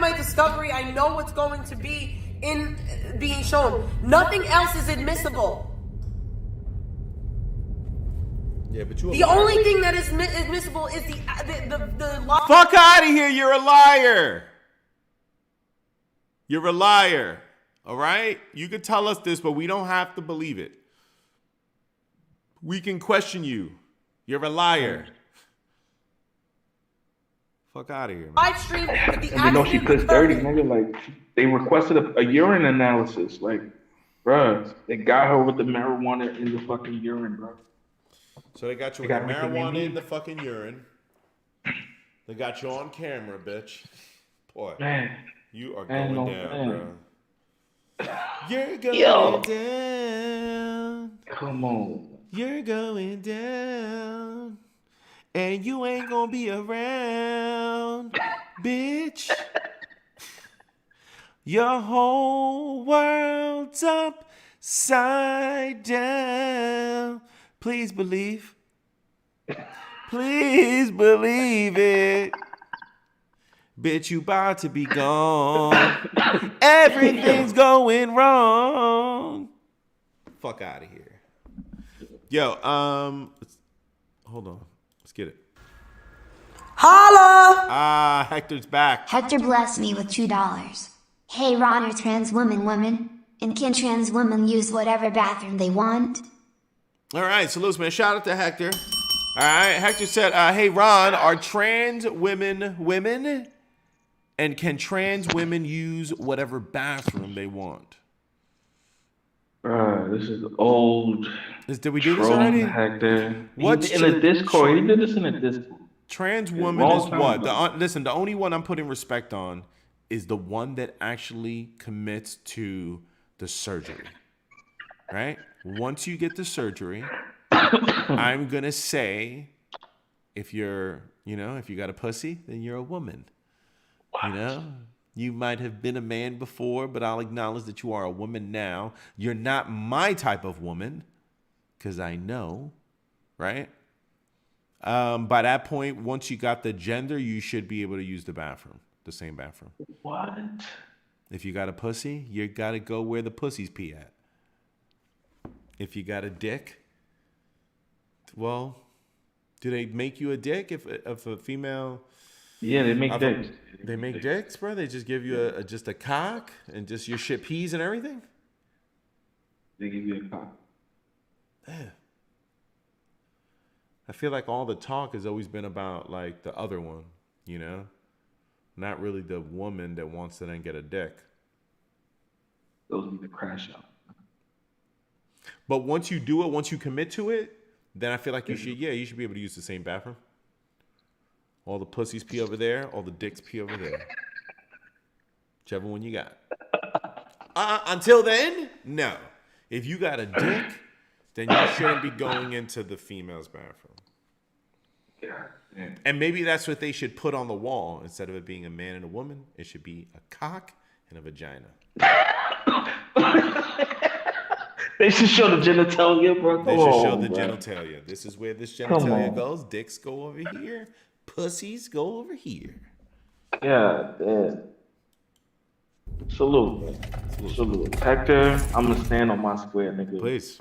my discovery. I know what's going to be in being shown. Nothing else is admissible. Yeah, but the only thing that is admissible is the law. Fuck out of here! You're a liar. You're a liar. All right? You could tell us this, but we don't have to believe it. We can question you. You're a liar. Fuck out of here, man. Live stream. And you know she plays dirty, nigga. Like, they requested a urine analysis. Like, bruh, they got her with the marijuana in the fucking urine, bro. So they got you with the marijuana in the fucking urine. They got you on camera, bitch. Boy, man, you are going down, bro. You're going down. Come on. You're going down. And you ain't gonna be around, bitch. Your whole world's upside down. Please believe. Please believe it. Bitch, you about to be gone. Everything's going wrong. Fuck out of here. Yo, hold on. Let's get it. Holla! Hector's back. Hector blessed me with $2. Hey Ron, are trans women? And can trans women use whatever bathroom they want? All right, so listen, man, shout out to Hector. All right, Hector said, hey Ron, are trans women? And can trans women use whatever bathroom they want? This is old. Did we do this already? Hector. What's in the Discord? He did this in the Discord. Trans woman is what? Listen, the only one I'm putting respect on is the one that actually commits to the surgery. Right? Once you get the surgery, I'm going to say, if you got a pussy, then you're a woman. What? You know? You might have been a man before, but I'll acknowledge that you are a woman now. You're not my type of woman, because I know, right? By that point, once you got the gender, you should be able to use the bathroom, the same bathroom. What? If you got a pussy, you got to go where the pussies pee at. If you got a dick, well, do they make you a dick if a female... Yeah, they make dicks. They make dicks, bro? They just give you just a cock and just your shit peas and everything? They give you a cock. Yeah. I feel like all the talk has always been about, like, the other one, you know? Not really the woman that wants to then get a dick. Those need to crash out. But once you do it, once you commit to it, then I feel like you should be able to use the same bathroom. All the pussies pee over there. All the dicks pee over there. Whichever one you got. Until then, no. If you got a dick, then you shouldn't be going into the female's bathroom. Yeah. And maybe that's what they should put on the wall. Instead of it being a man and a woman, it should be a cock and a vagina. They should show the genitalia, bro. They should show the genitalia. This is where this genitalia goes. Dicks go over here. Pussies go over here. Yeah, damn. Salute. Hector, I'm gonna stand on my square, nigga. Please.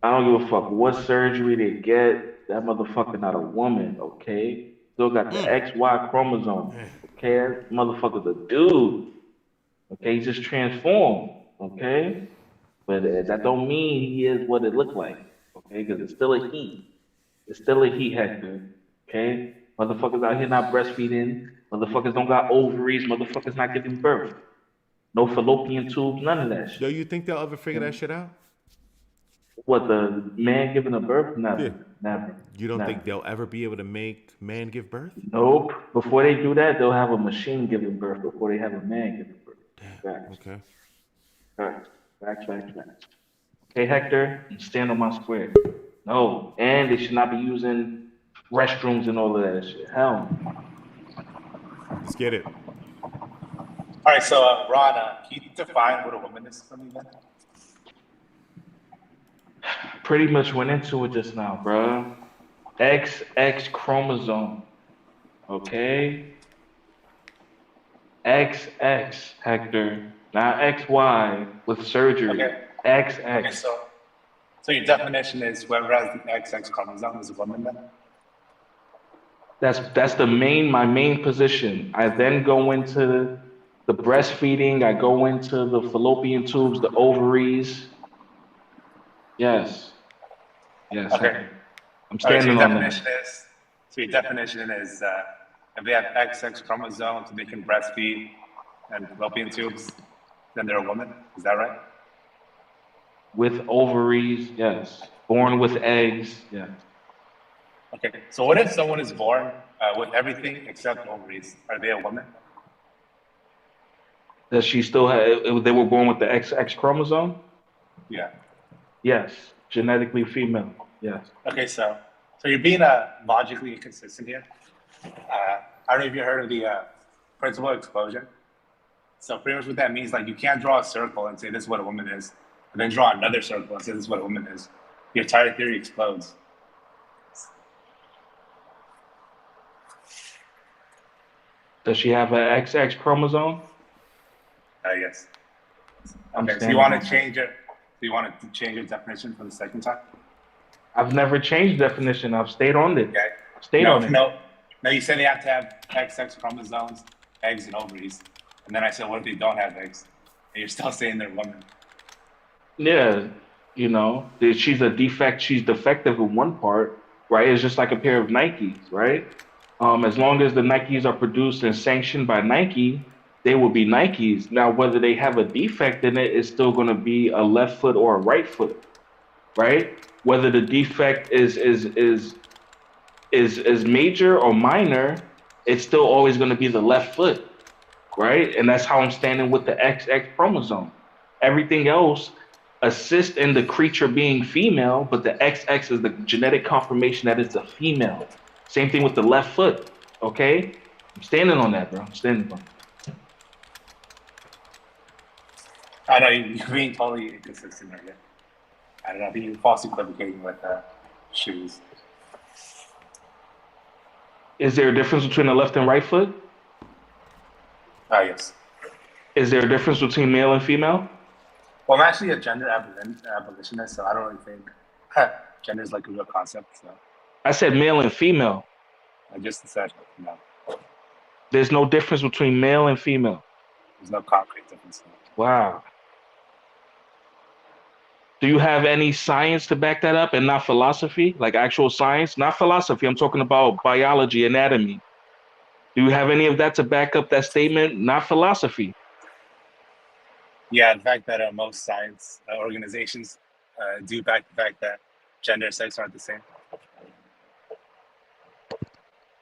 I don't give a fuck what surgery they get. That motherfucker not a woman, okay? Still got the XY chromosome, okay? That motherfucker's a dude, okay? He's just transformed, okay? But that don't mean he is what it looked like, okay? Because it's still a he. It's still a he, Hector, okay? Motherfuckers out here not breastfeeding. Motherfuckers don't got ovaries. Motherfuckers not giving birth. No fallopian tubes, none of that shit. Do you think they'll ever figure that shit out? What, the man giving a birth? Never. Yeah. Never. You don't think they'll ever be able to make man give birth? Nope. Before they do that, they'll have a machine giving birth before they have a man giving birth. Facts. Okay. Facts. Okay, Hector, stand on my square. No. And they should not be using restrooms and all of that shit. Hell no. Let's get it. All right, so Ron, can you define what a woman is for me then? Pretty much went into it just now, bro. XX chromosome. Okay? XX, Hector, not XY with surgery. Okay. Okay. XX. So your definition is whoever has the XX chromosome is a woman then? That's my main position. I then go into the breastfeeding. I go into the fallopian tubes, the ovaries. Yes, yes, Okay. Hector. I'm All right. So standing on that. your definition is if they have XX chromosomes, they can breastfeed and fallopian tubes, then they're a woman. Is that right? With ovaries, yes. Born with eggs, yes. Okay. So what if someone is born with everything except ovaries? Are they a woman? Does she still have? They were born with the XX chromosome? Yeah. Yes. Genetically female. Yes. Okay. So you're being logically inconsistent here. I don't know if you heard of the principle of explosion. So pretty much what that means, like you can't draw a circle and say this is what a woman is, and then draw another circle and say this is what a woman is. Your entire theory explodes. Does she have an XX chromosome? Yes. I'm Okay. So you standing want on to that. change it? So you want to change your definition for the second time? I've never changed definition. I've stayed on it. Okay. Stayed No, on it. no, no. You said they have to have XX chromosomes, eggs, and ovaries, and then I said, what if they don't have eggs? And you're still saying they're women. Yeah, she's a defect. She's defective in one part, right? It's just like a pair of Nikes, right? As long as the Nikes are produced and sanctioned by Nike, they will be Nikes. Now, whether they have a defect in it is still going to be a left foot or a right foot, right? Whether the defect is major or minor, it's still always going to be the left foot, right? And that's how I'm standing with the XX chromosome. Everything else assists in the creature being female, but the XX is the genetic confirmation that it's a female. Same thing with the left foot, okay? I'm standing on that, bro. I'm standing on it. I know you're being totally inconsistent right here. I don't know. I think you're false equivocating with shoes. Is there a difference between the left and right foot? Yes. Is there a difference between male and female? Well, I'm actually a gender abolitionist, so I don't really think gender is like a real concept. So I said male and female. I just said no. There's no difference between male and female. There's no concrete difference. Wow. Do you have any science to back that up and not philosophy, like actual science? Not philosophy. I'm talking about biology, anatomy. Do you have any of that to back up that statement? Not philosophy. Yeah, the fact that most science organizations do back the fact that gender and sex aren't the same.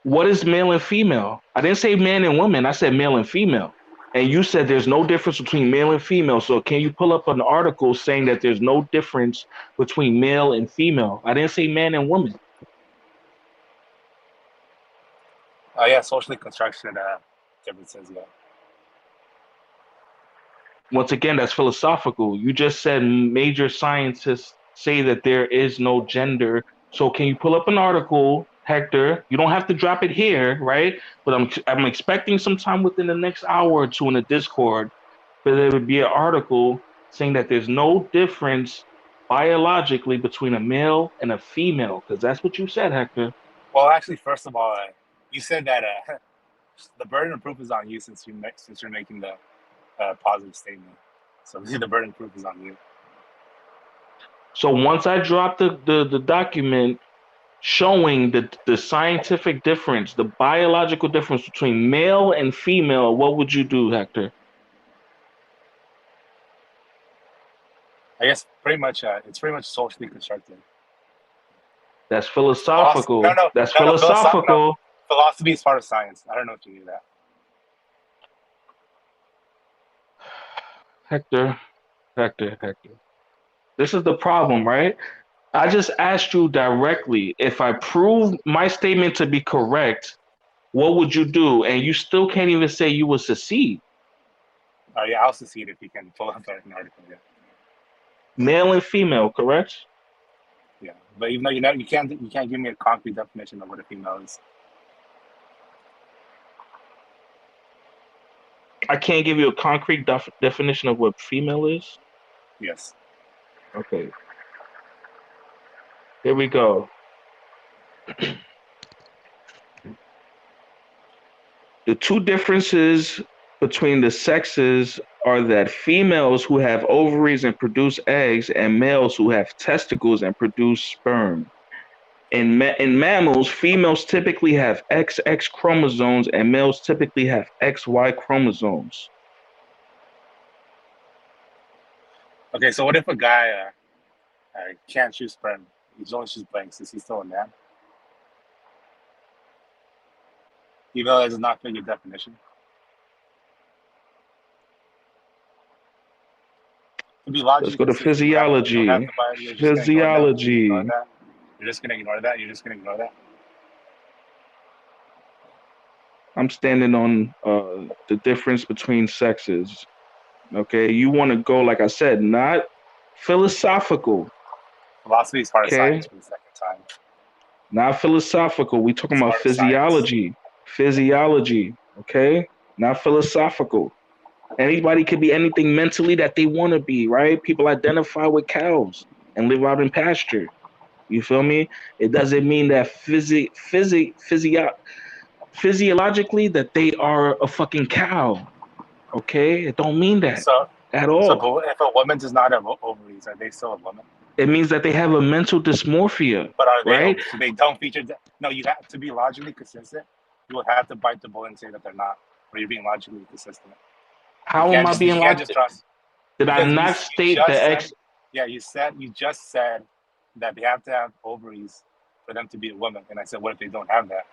What is male and female? I didn't say man and woman. I said male and female. And you said there's no difference between male and female. So can you pull up an article saying that there's no difference between male and female? I didn't say man and woman. Yeah, socially constructed differences. Yeah. Once again, that's philosophical. You just said major scientists say that there is no gender. So can you pull up an article, Hector? You don't have to drop it here, right? But I'm expecting sometime within the next hour or two in the Discord for there would be an article saying that there's no difference biologically between a male and a female, because that's what you said, Hector. Well, actually, first of all, you said that the burden of proof is on you since you're making the positive statement. So the burden of proof is on you. So once I drop the document showing the scientific difference, the biological difference between male and female, what would you do, Hector? I guess pretty much it's pretty much socially constructed. That's philosophical. No, That's no, philosophical. no. Philosophy is part of science. I don't know if you knew that. Hector. This is the problem, right? I just asked you directly, if I prove my statement to be correct, what would you do? And you still can't even say you would secede. Yeah, I'll secede if you can pull up an article. Yeah. Male and female, correct? Yeah, but even though you can't give me a concrete definition of what a female is. I can't give you a concrete definition of what female is? Yes. Okay. Here we go. The two differences between the sexes are that females who have ovaries and produce eggs, and males who have testicles and produce sperm. In mammals, females typically have XX chromosomes and males typically have XY chromosomes. Okay, so what if a guy can't choose sperm? He's only choose blanks. Is he still a man? Even though that does not fit your definition. To be Let's go to physiology. Physiology. You're just gonna ignore that. You're just gonna ignore that. I'm standing on the difference between sexes. Okay, you want to go, like I said, not philosophical. Philosophy is hard science for the second time. Not philosophical. We talking about physiology. Science. Physiology, okay? Not philosophical. Anybody could be anything mentally that they want to be, right? People identify with cows and live out in pasture. You feel me? It doesn't mean that physiologically that they are a fucking cow. Okay? It don't mean that at all. So if a woman does not have ovaries, are they still a woman? It means that they have a mental dysmorphia. But are they, right? So they don't feature that? No, you have to be logically consistent. You would have to bite the bullet and say that they're not, or you're being logically consistent. How am I being logically? Did I not state the X? Yeah, you just said that they have to have ovaries for them to be a woman. And I said, what if they don't have that?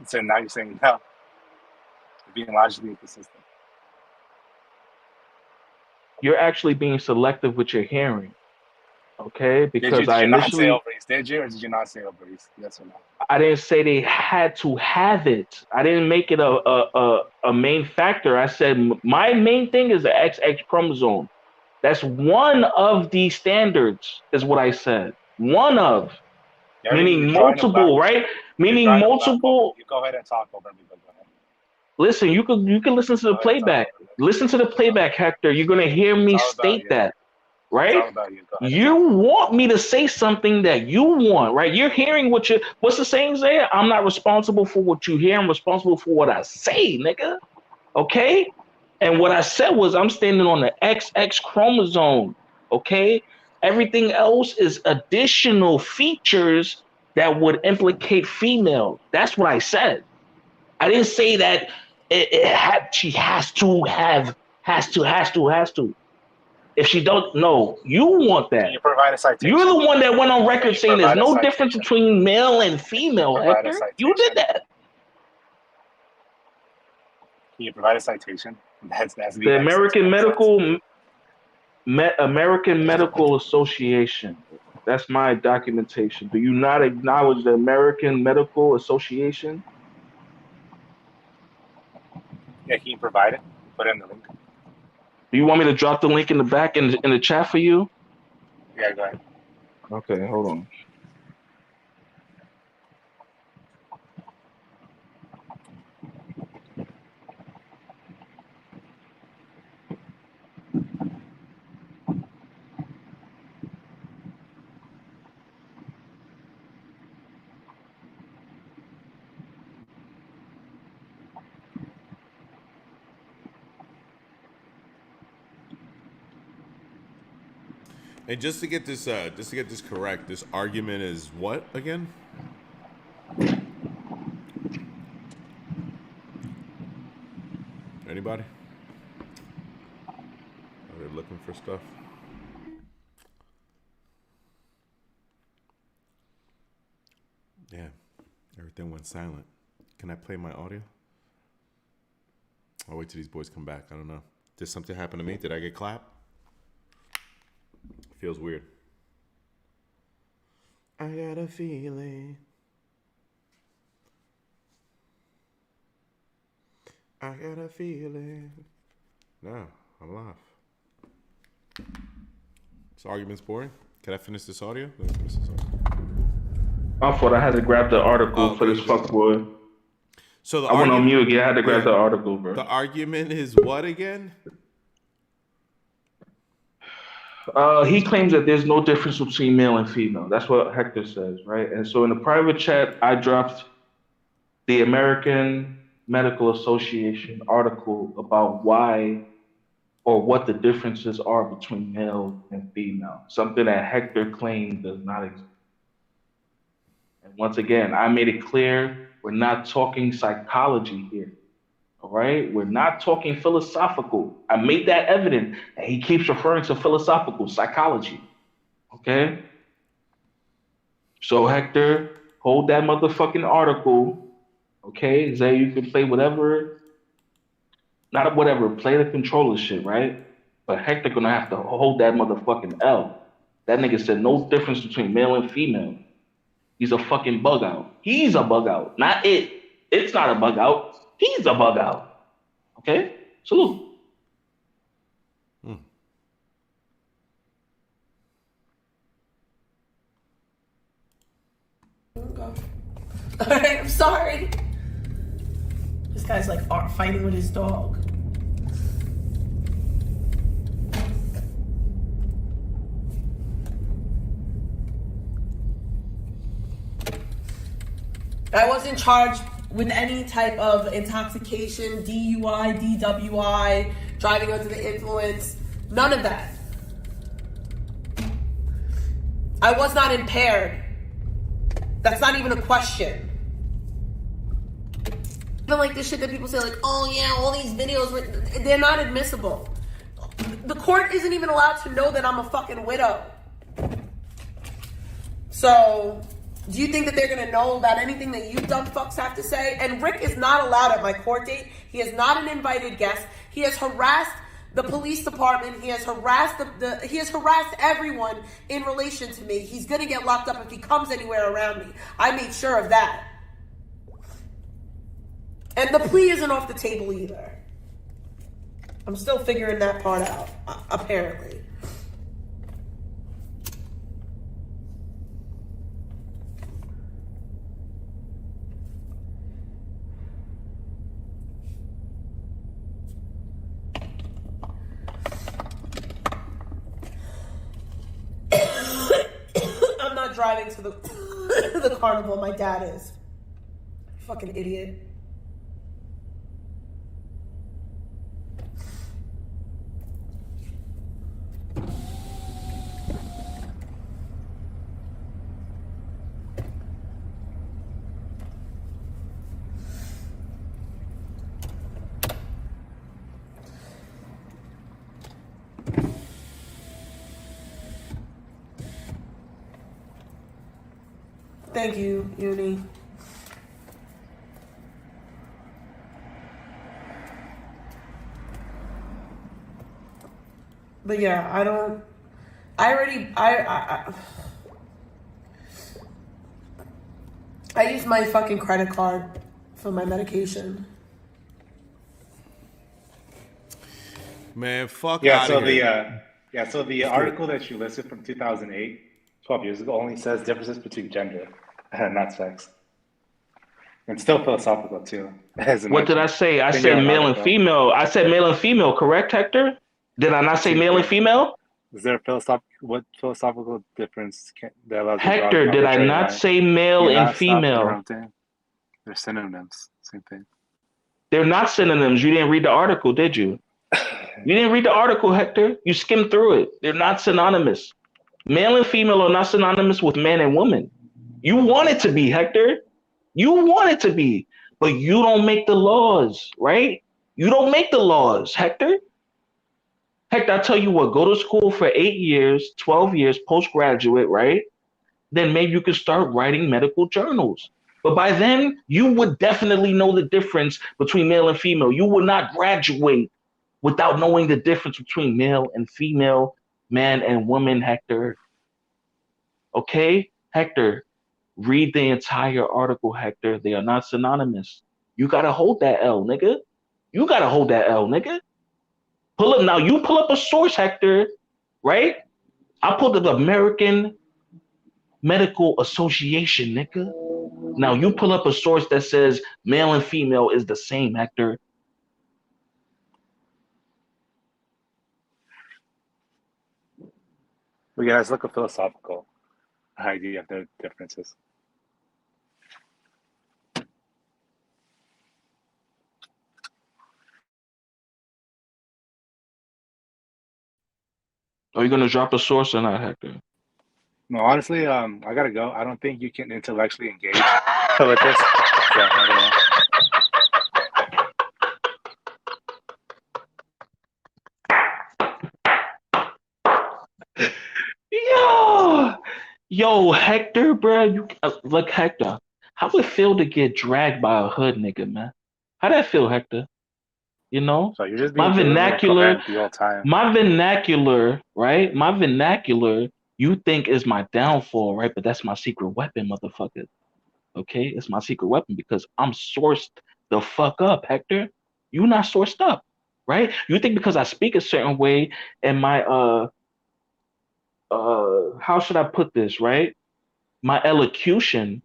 So now you're saying no. You're being logically consistent. You're actually being selective with your hearing. Okay, because did you not say ovaries? Did you, or did you not say ovaries? Yes or no? I didn't say they had to have it. I didn't make it a main factor. I said my main thing is the XX chromosome. That's one of the standards, is what I said. One of, meaning multiple, right? Meaning multiple. You go ahead and talk over me. But go ahead. Listen, you can listen to the playback. Listen to the playback, Hector. You're gonna hear me state that. Right? You want me to say something that you want, right? You're hearing what's the saying, Zaya? I'm not responsible for what you hear. I'm responsible for what I say, nigga. Okay? And what I said was I'm standing on the XX chromosome. Okay? Everything else is additional features that would implicate female. That's what I said. I didn't say that she has to. If she don't know, you want that. Can you provide a citation? You're the one that went on record saying there's no difference between male and female, Hector. You did that. Can you provide a citation? The American Medical Association. That's my documentation. Do you not acknowledge the American Medical Association? Yeah, can you provide it? Put it in the link. Do you want me to drop the link in the back in the chat for you? Yeah, go ahead. Okay, hold on. And just to get this correct, this argument is what again? Anybody? Are they looking for stuff? Yeah, everything went silent. Can I play my audio? I'll wait till these boys come back. I don't know. Did something happen to me? Did I get clapped? Feels weird. I got a feeling. I got a feeling. No, I'm live. This argument's boring. Can I finish this audio? Let me finish this audio. I thought I had to grab the article for this fuckboy. So the I went on argument, mute again. I had to grab the article, bro. the argument is what again? He claims that there's no difference between male and female. That's what Hector says, right? And so in the private chat, I dropped the American Medical Association article about why or what the differences are between male and female, something that Hector claimed does not exist. And once again, I made it clear we're not talking psychology here. All right, we're not talking philosophical. I made that evident, and he keeps referring to philosophical psychology. Okay, so Hector, hold that motherfucking article. Okay, Zay, you can play whatever, not whatever, play the controller shit, right? But Hector gonna have to hold that motherfucking L. That nigga said no difference between male and female. He's a fucking bug out. He's a bug out, not it. It's not a bug out. He's a bug out. Okay? Salute. Alright, I'm sorry. This guy's like fighting with his dog. I wasn't charged with any type of intoxication, DUI, DWI, driving under the influence, none of that. I was not impaired. That's not even a question. Even like this shit that people say like, oh yeah, all these videos, they're not admissible. The court isn't even allowed to know that I'm a fucking widow. So, do you think that they're gonna know about anything that you dumb fucks have to say? And Rick is not allowed at my court date. He is not an invited guest. He has harassed the police department. He has harassed he has harassed everyone in relation to me. He's gonna get locked up if he comes anywhere around me. I made sure of that. And the plea isn't off the table either. I'm still figuring that part out, apparently. I'm not driving to the the carnival. My dad is. Fucking idiot. Thank you, Uni. But yeah, I use my fucking credit card for my medication. Man, fuck Yeah, out so of here. so the article that you listed from 2008, 12 years ago, only says differences between gender, not sex. And still philosophical too. What did I say? I said male and female. I said male and female, correct, Hector? Did I not say male and female? Is there a philosophical difference that allows you to Hector, draw did I arbitrary not line? say male You're and not stopping female? your own thing. They're synonyms, same thing. They're not synonyms. You didn't read the article, did you? You didn't read the article, Hector. You skimmed through it. They're not synonymous. Male and female are not synonymous with man and woman. You want it to be, Hector. You want it to be, but you don't make the laws, right? You don't make the laws, Hector. Hector, I tell you what, go to school for 8 years, 12 years, postgraduate, right? Then maybe you can start writing medical journals. But by then, you would definitely know the difference between male and female. You would not graduate without knowing the difference between male and female, man and woman, Hector. Okay, Hector, read the entire article, Hector. They are not synonymous. You gotta hold that L, nigga. You gotta hold that L, nigga. Pull up now. You pull up a source, Hector, right? I pulled up the American Medical Association, nigga. Now you pull up a source that says male and female is the same, Hector. Well, yeah, let's look at philosophical idea of the differences. Are you gonna drop a source or not, Hector? No, honestly, I gotta go. I don't think you can intellectually engage with this. So I don't know. Yo, Hector, bro. You look, Hector. How would it feel to get dragged by a hood nigga, man? How that feel, Hector? You know, So you're just my being deliberate and vernacular, coherent the whole time. my vernacular, right? My vernacular, you think is my downfall, right? But that's my secret weapon, motherfucker. Okay, it's my secret weapon because I'm sourced the fuck up, Hector. You not sourced up, right? You think because I speak a certain way and my how should I put this, right? My elocution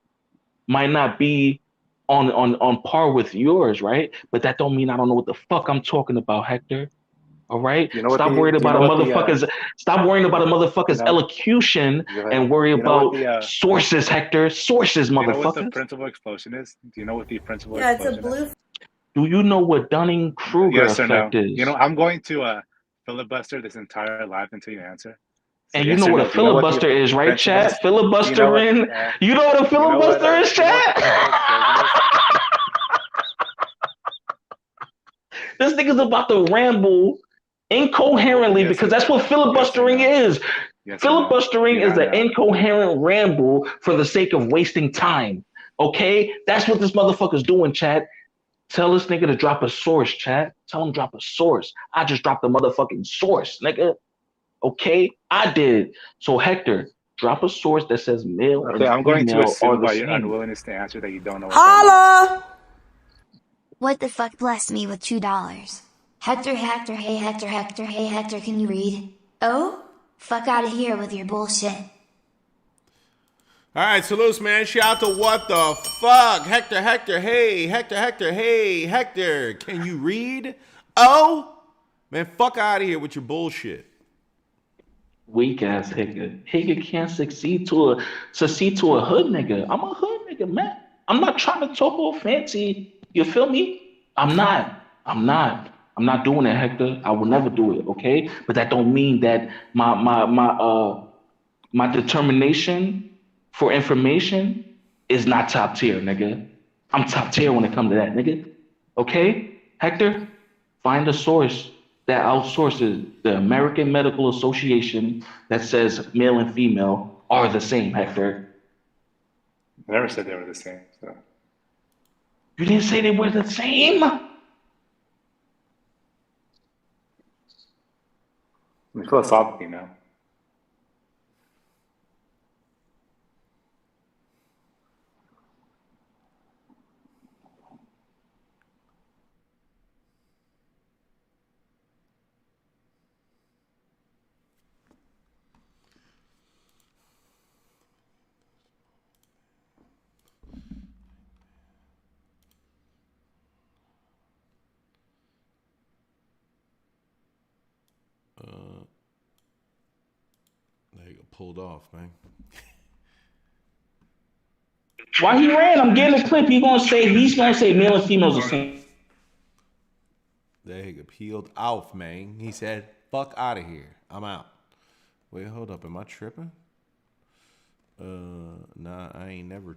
might not be on par with yours, right? But that don't mean I don't know what the fuck I'm talking about, Hector. All right. You know what Stop the worrying you about know a what the motherfucker's. Stop worrying about a you motherfucker's know elocution you know and worry you know what about the sources, Hector. Sources, do you know what the motherfuckers. principal explosion is? Do you know what the principal Yeah, it's a explosion is? blue. Do you know what Dunning-Kruger Yes or no? effect You know, is? I'm going to filibuster this entire live until you answer. So And you yes know or what no? a Do you know what the filibuster is, right, principal? chat? Do you know what? Filibustering. You know what a filibuster is, Do you know what the chat? principal explosion is? This nigga's about to ramble incoherently Yes because or that's what yes or filibustering no? is. Yes or no? Do Filibustering you is not an know? incoherent ramble for the sake of wasting time. Okay? That's what this motherfucker's doing, chat. Tell this nigga to drop a source, chat. Tell him drop a source. I just dropped a motherfucking source, nigga. Okay? I did. So, Hector, drop a source that says male Okay, and I'm going to female are assume the by your same. unwillingness to answer that you don't know what that means. Holla! What the fuck blessed me with $2? Hector, Hector, hey Hector, Hector, hey Hector, can you read? Oh? Fuck out of here with your bullshit. All right, salutes, man. Shout out to what the fuck, Hector, hey, Hector, hey, Hector. Can you read? Oh, man, fuck out of here with your bullshit. Weak ass Higa. Higa can't succeed to a hood nigga. I'm a hood nigga, man. I'm not trying to talk all fancy. You feel me? I'm not. I'm not doing it, Hector. I will never do it, okay? But that don't mean that my determination for information is not top tier, nigga. I'm top tier when it comes to that, nigga. Okay? Hector, find a source that outsources the American Medical Association that says male and female are the same, Hector. I never said they were the same. So. You didn't say they were the same? I mean, philosophically, no. There you go, pulled off, man. Why he ran? I'm getting a clip. He's gonna say male and female is the same. There you go, peeled off, man. He said, fuck out of here. I'm out. Wait, hold up. Am I tripping? Nah, I ain't never